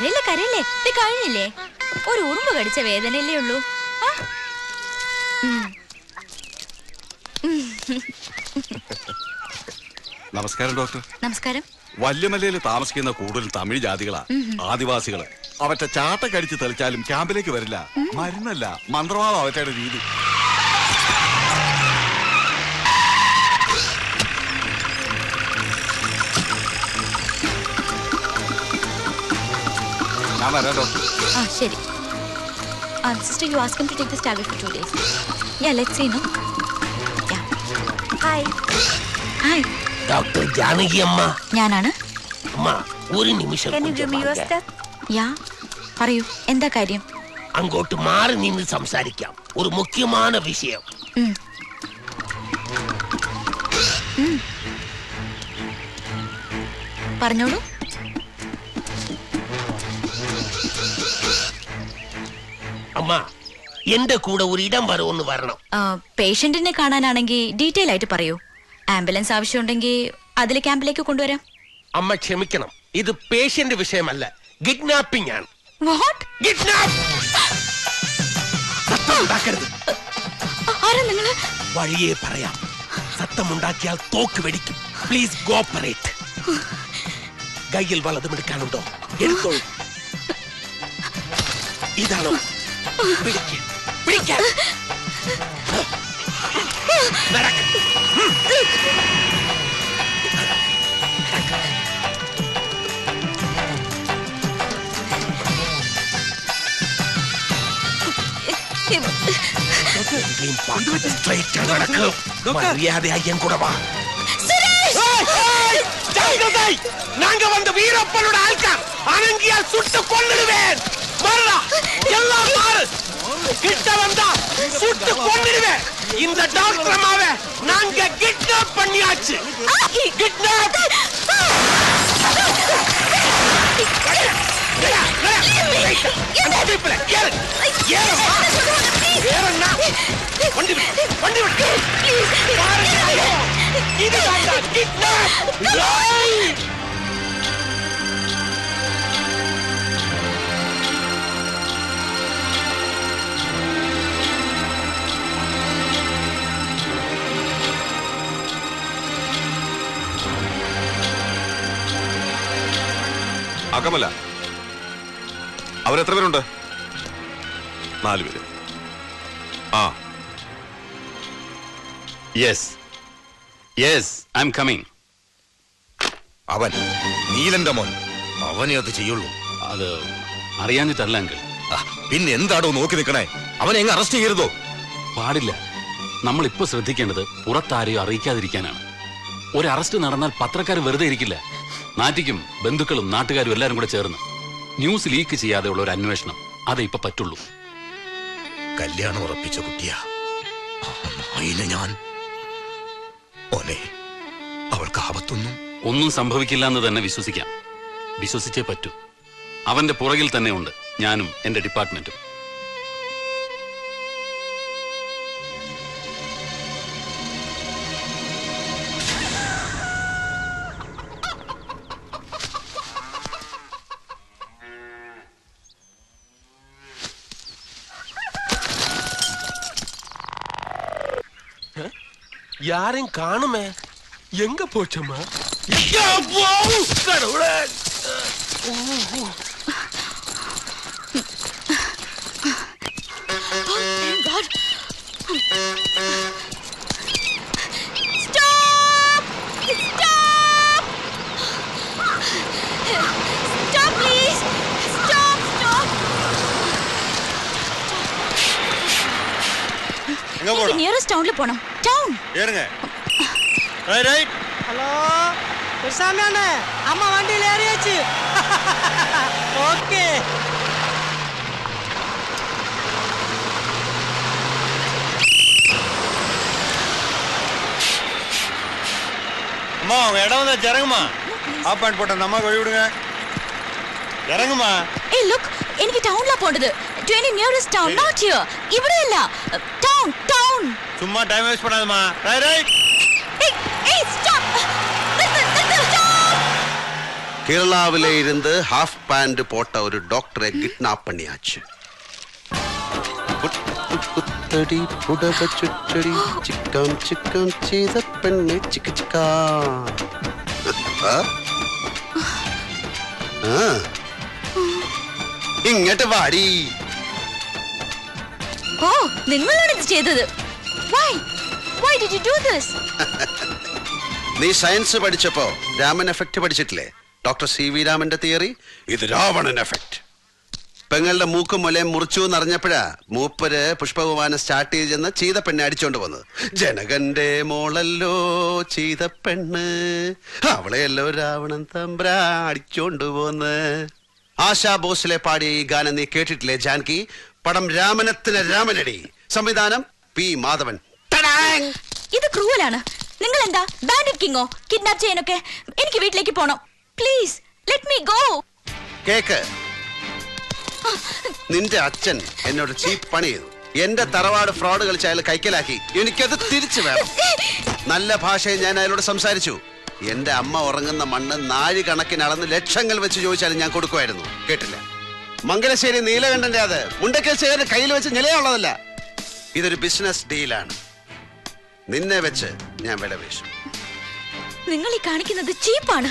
കരയില്ലേ കരയില്ലേ, ഇത് കഴിഞ്ഞില്ലേ? ഒരു ഉറുമ്പ് കടിച്ച വേദനയല്ലേ ഉള്ളൂ. നമസ്കാരം ഡോക്ടർ. നമസ്കാരം. വല്യമലയിൽ താമസിക്കുന്ന കൂടുതൽ തമിഴ് ജാതികളാ, ആദിവാസികള്. അവറ്റ ചാട്ട കടിച്ച് തെളിച്ചാലും ക്യാമ്പിലേക്ക് വരില്ല. മരുന്നല്ല, മന്ത്രവാദം അവറ്റയുടെ രീതി. ഞാൻ വരാം ഡോക്ടർ. ശരി. Sister, you ask him to take this tablet for 2 days. Yeah, let's see, no? Yeah. Hi. Hi. Doctor Janaki അമ്മ. ഞാനാണ്. അമ്മ ഒരു നിമിഷം. Can you give me your step? Yeah. പറയൂ, എന്താ കാര്യം? അങ്ങോട്ട് മാറി നിന്ന് സംസാരിക്കാം. ഒരു മുഖ്യமான വിഷയം. പറഞ്ഞോളൂ. അമ്മ എന്റെ കൂടെ ഒരു ഇടം വരവൊന്ന് വരണം. പേഷ്യന്റിനെ കാണാനാണെങ്കിൽ ഡീറ്റെയിൽ ആയിട്ട് പറയൂ. ആംബുലൻസ് ആവശ്യമുണ്ടെങ്കിൽ അതിൽ ക്യാമ്പിലേക്ക് കൊണ്ടുവരാം. അമ്മ ക്ഷമിക്കണം, ഇത് പേഷ്യന്റ് വിഷയമല്ല, കിഡ്നാപ്പിംഗ് ആണ്. വാട്ട്? കിഡ്നാപ്പ്. സത്തമുണ്ടാക്കരുത്. വഴിയേ പറയാം. സത്തമുണ്ടാക്കിയാൽ തോക്ക് വെടിക്കും. Please cooperate. കയ്യിൽ വലതും എടുക്കാനുണ്ടോ? എടുത്തോളൂ. ഇതാണോ? പിടിക്കാൻ. നടക്ക്. மரியாதையா கூட வா. நாங்க வந்து வீரப்பனோட ஆள்கார் அனங்கியால் சுட்டு கொன்னுடுவேன். மறடா எல்லாம் மாறு. கிட்ட வந்தா சுட்டு கொன்னுடுவேன். இந்த டாக்டர் அம்மாவை நாங்க கிட்னாப் பண்ணியாச்சு. கிட்னாப். അകമല, അവരെത്ര പേരുണ്ട്? 4 പേര്. Yes yes, I am coming. അവൻ നീലന്റെ മോൻ, അവനെ അത് ചെയ്യുള്ളൂ. അത് അറിയാഞ്ഞിട്ടല്ല അങ്കിൾ. പിന്നെ എന്താടോ നോക്കി നിൽക്കണേ? അവനെ എങ്ങ് അറസ്റ്റ് ചെയ്യരുതോ? പാടില്ല. നമ്മളിപ്പോ ശ്രദ്ധിക്കേണ്ടത് പുറത്താരെയോ അറിയിക്കാതിരിക്കാനാണ്. ഒരു അറസ്റ്റ് നടന്നാൽ പത്രക്കാർ വെറുതെ ഇരിക്കില്ല. നാട്ടിക്കും ബന്ധുക്കളും നാട്ടുകാരും എല്ലാരും കൂടെ ചേർന്ന് ന്യൂസ് ലീക്ക് ചെയ്യാതെയുള്ള ഒരു അന്വേഷണം, അതേ ഇപ്പൊ പറ്റുള്ളൂ. കല്യാണം ഉറപ്പിച്ച കുട്ടിയാ ഞാൻ. ഓനെ അവൾക്ക് ഒന്നും സംഭവിക്കില്ല എന്ന് തന്നെ വിശ്വസിക്കാം. വിശ്വസിച്ചേ പറ്റൂ. അവന്റെ പുറകിൽ തന്നെ ഉണ്ട് ഞാനും എന്റെ ഡിപ്പാർട്ട്മെന്റും. யாரையும் காணுமே. எங்க போச்சம்மா? நியரஸ்ட் டவுன்ல போணும். டவுன் ஏறுங்க. ரைட். ஹலோ பெருசாமி அண்ணே, அம்மா வண்டியில் ஏறியாச்சு. ஓகே. அம்மா உங்க இடம் வந்து இறங்குமா. ஆப் பாயிண்ட் போட்ட நம்ம வழி விடுங்க. இறங்குமா. ஏய் லுக், എനിക്ക് ടൗണിലാ പോണ്ടത്. To any nearest town, not here. ഇവിടെ അല്ല. Town. சும்மா டைம் வேஸ்ட் பண்ணாதம்மா. ரைட். Hey, stop. Stop. കേരളാവിലെ ഇരുന്ന് ഹാഫ് പാൻറ് പോട്ട ഒരു ഡോക്ടറെ കിഡ്നാപ്പ് പണിയാச்சு. കുത്തടി പുടവ ചുറ്റടി ചിക്കാം ചിക്കാം ചെയ്ത പെണ്ണെ ചിക്ക ചിക്കാ. ഇങ്ങോട്ട് വാടി. ഓ, നിങ്ങളാണ് ഇത് ചെയ്തത്. Why did you do this? നീ സയൻസ് പഠിച്ചപ്പോ രാമൻ എഫക്ട് പഠിച്ചിട്ടില്ലേ? ഡോക്ടർ CV രാമന്റെ തിയറി. ഇത് രാവണൻ എഫക്ട്. പെങ്ങളുടെ മൂക്കും മുലയും മുറിച്ചു എന്നറിഞ്ഞപ്പോഴാ മൂപ്പര് പുഷ്പകുമാരനെ സ്റ്റാർട്ട് ചെയ്തെന്ന് ചീതപ്പെണ്ണെ അടിച്ചോണ്ട് വന്നത്. ജനകന്റെ മോളല്ലോ ചീതപ്പെണ്ണ്, അവളെയല്ലോ രാവണൻ തമ്പ്രാ അടിച്ചോണ്ട് പോന്ന്. ആശാ ഭോസ്ലെ പാടിയ ഈ ഗാനം നീ കേട്ടിട്ടില്ലേ ജാൻകി? പടം രാമനത്തിന് രാമനടി, സംവിധാനം P. മാധവൻ. ഇത് ക്രൂവലാണ്. നിങ്ങൾ എന്താ ബാൻഡിറ്റ് കിങ്ങോ? കിഡ്നാപ്പ് ചെയ്യാനൊക്കെ? എനിക്ക് വീട്ടിലേക്ക് പോണം. Please let me go. Cake, നിന്റെ അച്ഛൻ എന്നോട് ചീപ്പ് പണി ചെയ്തു. എന്റെ തറവാട് ഫ്രോഡ് കളിച്ച് അയാൾ കൈക്കലാക്കി. എനിക്കത് തിരിച്ചു വേണം. നല്ല ഭാഷയിൽ ഞാൻ അയാളോട് സംസാരിച്ചു. എന്റെ അമ്മ ഉറങ്ങുന്ന മണ്ണ് നാഴി കണക്കിന് അളന്ന് ലക്ഷങ്ങൾ വെച്ച് ചോദിച്ചാലും ഞാൻ കൊടുക്കുമായിരുന്നു. കേട്ടില്ല. മംഗലശ്ശേരി നീലകണ്ഠന്റെ അത് മുണ്ടക്കൽ ചേർന്ന് കയ്യിൽ വെച്ച് നിലയുള്ളതല്ല. ഇതൊരു ബിസിനസ് ഡീലാണ്. നിന്നെ വെച്ച് ഞാൻ വില വീശും. നിങ്ങൾ ഈ കാണിക്കുന്നത് ചീപ്പാണ്.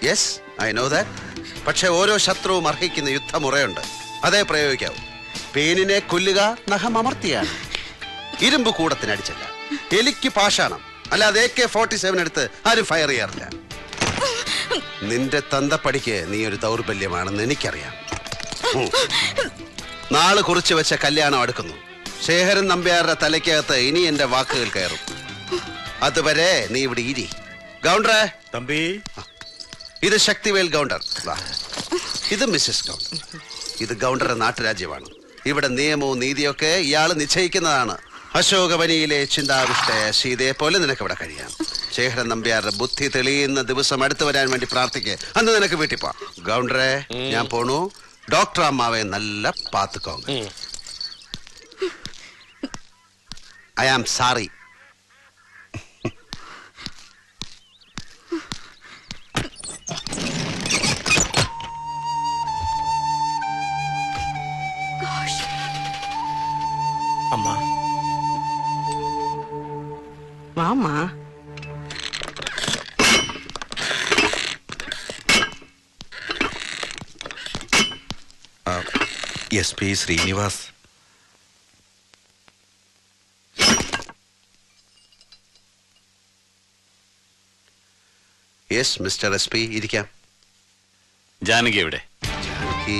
Yes, I know that. പക്ഷെ ഓരോ ശത്രുവും അർഹിക്കുന്ന യുദ്ധമുറയുണ്ട്. അതേ പ്രയോഗിക്കാവൂ. പേനിനെ കൊല്ലുക നഖം അമർത്തിയാണ്. ഇരുമ്പ് കൂടത്തിനടിച്ചല്ല. എലിക്ക് പാഷാണം. അല്ലാതെ AK-47 എടുത്ത് ആരും ഫയർ ചെയ്യാറില്ല. നിന്റെ തന്തപ്പടിക്ക് നീ ഒരു ദൗർബല്യമാണെന്ന് എനിക്കറിയാം. നാള് കുറിച്ച് വെച്ച കല്യാണം അടുക്കുന്നു. ശേഖരൻ നമ്പ്യാരുടെ തലയ്ക്കകത്ത് ഇനി എന്റെ വാക്കുകൾ കയറും. അതുവരെ നീ ഇവിടെ ഇരി. ഗൗണ്ടറെ തമ്പി, ഇത് ശക്തിവേൽ ഗൗണ്ടർ. ഇത് മിസ്സസ് ഗൗണ്ടർ. ഇത് ഗൗണ്ടറുടെ നാട്ടുരാജ്യമാണ്. ഇവിടെ നിയമവും നീതിയൊക്കെ ഇയാൾ നിശ്ചയിക്കുന്നതാണ്. അശോകവനിയിലെ ചിന്താവിഷ്ടയ സീതയെ പോലെ നിനക്ക് ഇവിടെ കഴിയാം. ശേഖരൻ നമ്പ്യാരുടെ ബുദ്ധി തെളിയുന്ന ദിവസം അടുത്ത് വരാൻ വേണ്ടി പ്രാർത്ഥിക്ക്. അന്ന് നിനക്ക് വീട്ടിൽ പോ. ഗൗണ്ടറെ, ഞാൻ പോണു. ഡോക്ടർ അമ്മാവെ നല്ല പാത്തുക്കോങ്ക. I am sorry. അമ്മ, വാമാ. SP Srinivas. Yes mister SP, ഇരിക്കാം. ജാനകി എവിടെ? ജാനകി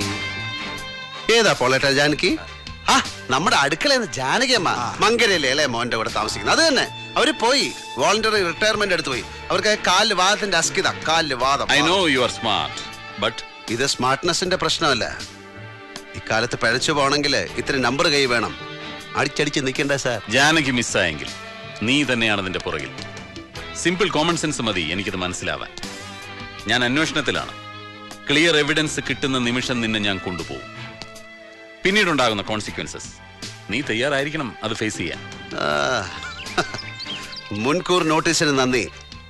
ഏതാ പോളേട്ടാ? ജാനകി നമ്മുടെ അടുക്കളയെന്ന് ജാനകി അമ്മ മങ്കരയിലെ ഇളയ മോന്റെ കൂടെ താമസിക്കുന്നത്. അത് തന്നെ. അവര് പോയി വോളണ്ടറി റിട്ടയർമെന്റ് എടുത്തു പോയി. അവർക്ക് കാലിൽ വാദത്തിന്റെ അസ്കിത, കാലിൽ വാദം. I know you are smart, but ഇത് സ്മാർട്ട്നെസിന്റെ പ്രശ്നമല്ല. ഇക്കാലത്ത് പഴച്ചു പോണെങ്കിൽ ഇത്തിരി നമ്പർ കൈ വേണം. അടിച്ചടിച്ച് നിൽക്കണ്ട സാർ. ജാനകി മിസ്സായെങ്കിൽ നീ തന്നെയാണ് അതിന്റെ പുറകിൽ. സിമ്പിൾ കോമൺ സെൻസ് മതി എനിക്കിത് മനസ്സിലാവാൻ. ഞാൻ അന്വേഷണത്തിലാണ്. ക്ലിയർ എവിഡൻസ് കിട്ടുന്ന നിമിഷം നിന്നെ ഞാൻ കൊണ്ടുപോകും. പിന്നീടുണ്ടാകുന്ന കോൺസിക്വൻസസ് നീ തയ്യാറായിരിക്കണം അത് ഫേസ് ചെയ്യാൻ. മുൻകൂർ നോട്ടീസിന് നന്ദി.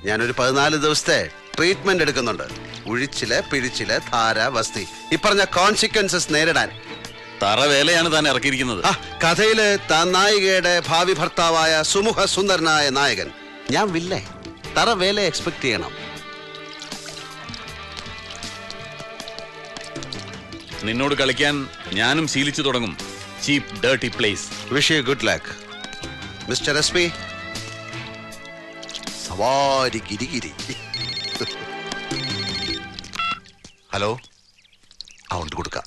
ഞാനൊരു 14 ദിവസത്തെ ട്രീറ്റ്മെന്റ് എടുക്കുന്നുണ്ട്. ഉഴിച്ചില്, പിഴിച്ചില്, ധാര, വസ്തി, ഇപ്പറഞ്ഞ കോൺസിക്വൻസസ് നേരിടാൻ. തറവേലയാണ് താൻ ഇറക്കിയിരിക്കുന്നത്. കഥയില് താൻ നായികയുടെ ഭാവി ഭർത്താവായ സുമുഖ സുന്ദരനായ നായകൻ. ഞാൻ വില്ലേ. തറവേല എക്സ്പെക്ട് ചെയ്യണം. നിന്നോട് കളിക്കാൻ ഞാനും ശീലിച്ചു തുടങ്ങും. Cheap dirty plays. Wish you good luck mister SP. സവാരി ഗിരിഗിരി. ഹലോ, അൗണ്ട് കൊടുക്കാം.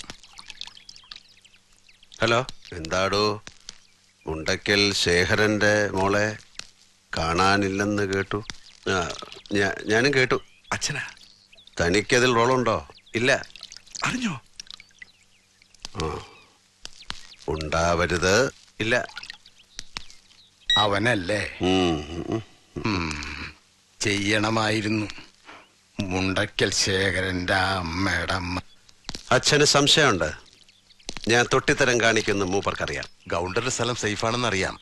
ഹലോ, എന്താടോ? മുണ്ടക്കൽ ശേഖരന്റെ മോളെ കാണാനില്ലെന്ന് കേട്ടു. ഞാനും കേട്ടു. അച്ഛനാ? തനിക്കതിൽ റോളുണ്ടോ? ഇല്ല. അറിഞ്ഞോ? ഉണ്ടാവരുത്. ഇല്ല. അവനല്ലേ? ചെയ്യണമായിരുന്നു. മുണ്ടക്കൽ ശേഖരന്റെ അമ്മയുടെ അമ്മ. അച്ഛന് സംശയമുണ്ട്. ഞാൻ തൊട്ടിത്തരം കാണിക്കുന്ന മൂപ്പർക്കറിയാം. ഗൗണ്ടറുടെ സ്ഥലം സേഫാണെന്ന് അറിയാം.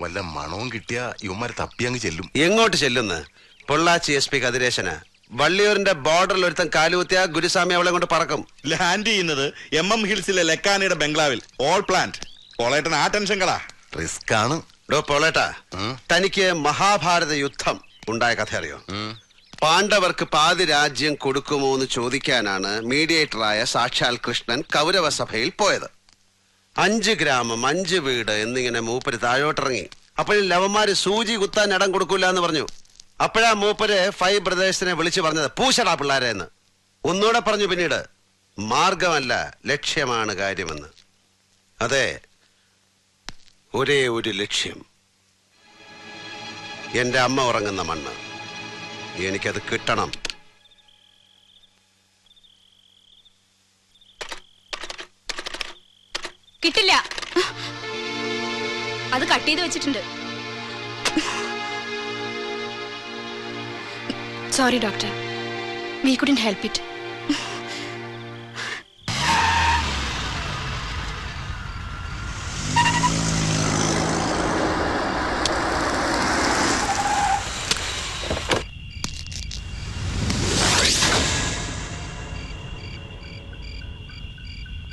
വല്ല മണവും കിട്ടിയ ഇവന്മാരെ തപ്പി അങ്ങ് ചെല്ലും. എങ്ങോട്ട് ചെല്ലുന്ന്? പൊള്ളാച്ചി SP കതിരേശന് വള്ളിയൂരിന്റെ ബോർഡറിൽ ഒരുത്തൻ കാലുകുത്തിയ ഗുരുസ്വാമി അവളെ കൊണ്ട് പറക്കും. ലാൻഡ് ചെയ്യുന്നത് MM ഹിൽസിലെ ലക്കാനിയുടെ ബംഗ്ലാവിൽ. All plant. പോളേട്ടൻ ആ ടെൻഷൻ കളാ. റിസ്ക് ആണ്. ഡോ പോളേട്ടാ, തനിക്ക് മഹാഭാരത യുദ്ധം ഉണ്ടായ കഥ അറിയോ? പാണ്ഡവർക്ക് പാതി രാജ്യം കൊടുക്കുമോ എന്ന് ചോദിക്കാനാണ് മീഡിയേറ്ററായ സാക്ഷാൽ കൃഷ്ണൻ കൗരവസഭയിൽ പോയത്. 5 ഗ്രാമം 5 വീട് എന്നിങ്ങനെ മൂപ്പര് താഴോട്ടിറങ്ങി. അപ്പോഴും ലവന്മാര് സൂചി കുത്താൻ ഇടം കൊടുക്കൂല എന്ന് പറഞ്ഞു. അപ്പോഴാ മൂപ്പര് 5 ബ്രദേഴ്സിനെ വിളിച്ചു പറഞ്ഞത് പൂശടാ പിള്ളാരെ എന്ന്. ഒന്നുകൂടെ പറഞ്ഞു പിന്നീട്, മാർഗമല്ല ലക്ഷ്യമാണ് കാര്യമെന്ന്. അതെ, ഒരേ ഒരു ലക്ഷ്യം, എന്റെ അമ്മ ഉറങ്ങുന്ന മണ്ണ്. എനിക്കത് കിട്ടണം. കിട്ടില്ല, അത് കട്ട് ചെയ്ത് വെച്ചിട്ടുണ്ട്. Sorry, doctor. We couldn't help it.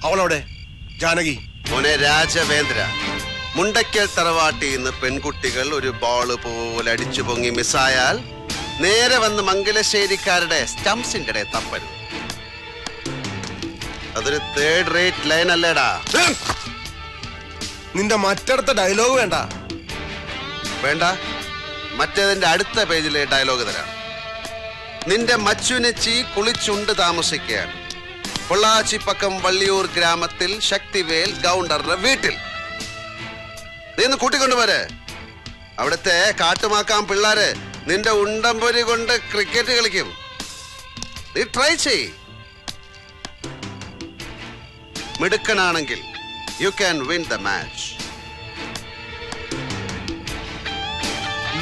അവളവിടെ ജാനകി. മോനെ രാജവേന്ദ്ര, മുണ്ടയ്ക്കൽ തറവാട്ടിൽ നിന്ന് പെൺകുട്ടികൾ ഒരു ബോള് പോലെ അടിച്ചു പൊങ്ങി മിസ്സായാൽ നേരെ വന്ന് മംഗലശ്ശേരിക്കാരുടെ സ്റ്റംസിന്റെ ഇടയിൽ തപ്പരുത്. അതൊരു 3rd rate ലൈൻ അല്ലേടാ. നിന്റെ മറ്റടുത്ത ഡയലോഗ് വേണ്ട. വേണ്ട, മറ്റേതിന്റെ അടുത്ത പേജിലെ ഡയലോഗ് തരാം. നിന്റെ മച്ചുനച്ചി കുളിച്ചുണ്ട് താമസിക്കുകയാണ് പൊള്ളാച്ചിപ്പക്കം വള്ളിയൂർ ഗ്രാമത്തിൽ ശക്തിവേൽ ഗൗണ്ടറുടെ വീട്ടിൽ. നീ ഒന്ന് കൂട്ടിക്കൊണ്ടുപോരെ. അവിടുത്തെ കാട്ടുമാക്കാൻ പിള്ളാര് നിന്റെ ഉണ്ടംപൊരി കൊണ്ട് ക്രിക്കറ്റ് കളിക്കും. നീ ട്രൈ ചെയ്. മിടുക്കനാണെങ്കിൽ you can win the match.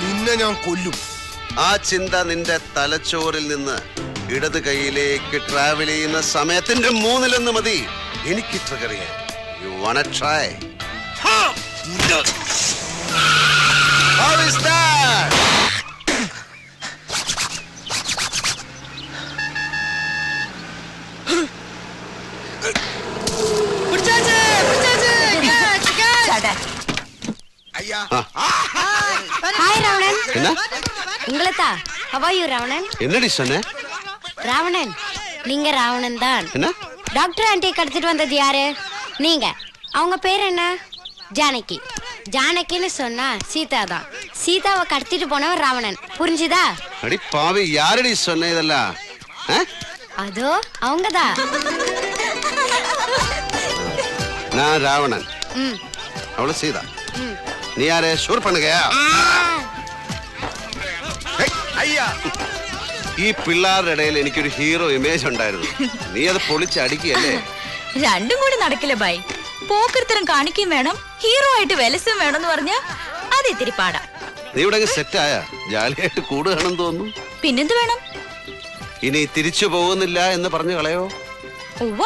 നിന്നെ ഞാൻ കൊല്ലും. ആ ചിന്ത നിന്റെ തലച്ചോറിൽ നിന്ന് ഇടത് കൈയിലേക്ക് ട്രാവൽ ചെയ്യുന്ന സമയത്തിന്റെ 3/1 മതി എനിക്ക് ട്രിഗർ ചെയ്യാൻ. You wanna try? How is that? Hi Ravanan. என்ன உங்களதா? How are you Ravanan? என்னடி சொன்ன? ராவணன், நீங்க ராவணன் தான். என்ன? டாக்டர் ஆண்டி கடத்திட்டு வந்தது யாரு? நீங்க. அவங்க பேர் என்ன? ஜானகி. ஜானகின்னு சொன்னா சீதா தான். சீதாவை கடத்திட்டு போனவன் ராவணன். புரிஞ்சுதா? அடி பாவி, யாரடி சொன்ன இதெல்லாம்? அதோ அவங்கதான். நான் ராவணன், அவள சீதா. நீ யாரு? ஷூர் பண்ணுங்க. ഈ പിള്ളേരുടെ ഇടയിൽ എനിക്കൊരു ഹീറോ ഇമേജ് ഉണ്ടായിരുന്നു. നീ അത് പൊളിച്ചടിക്കുകയല്ലേ? രണ്ടും കൂടി നടക്കില്ല ബൈ. പോക്കർത്തരം കാണിക്കുകയും വേണം, ഹീറോ ആയിട്ട് വെലസും വേണം എന്ന് പറഞ്ഞ അത് ഇത്തിരി പാടാ. നീ ഇവിടെ സെറ്റായ ജാലിയായിട്ട് കൂടുകയാണെന്ന് തോന്നുന്നു. പിന്നെന്ത് വേണം? ഇനി തിരിച്ചു പോകുന്നില്ല എന്ന് പറഞ്ഞു കളയോ? ഉവ്വ,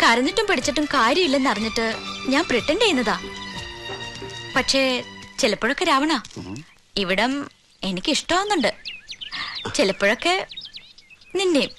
കരഞ്ഞിട്ടും പിടിച്ചിട്ടും കാര്യമില്ലെന്ന് അറിഞ്ഞിട്ട് ഞാൻ പ്രിട്ടൻഡ് ചെയ്യുന്നതാ. പക്ഷേ ചിലപ്പോഴൊക്കെ രാവണ, ഇവിടം എനിക്ക് ഇഷ്ടമാവുന്നുണ്ട്. ചിലപ്പോഴൊക്കെ നിന്നെയും.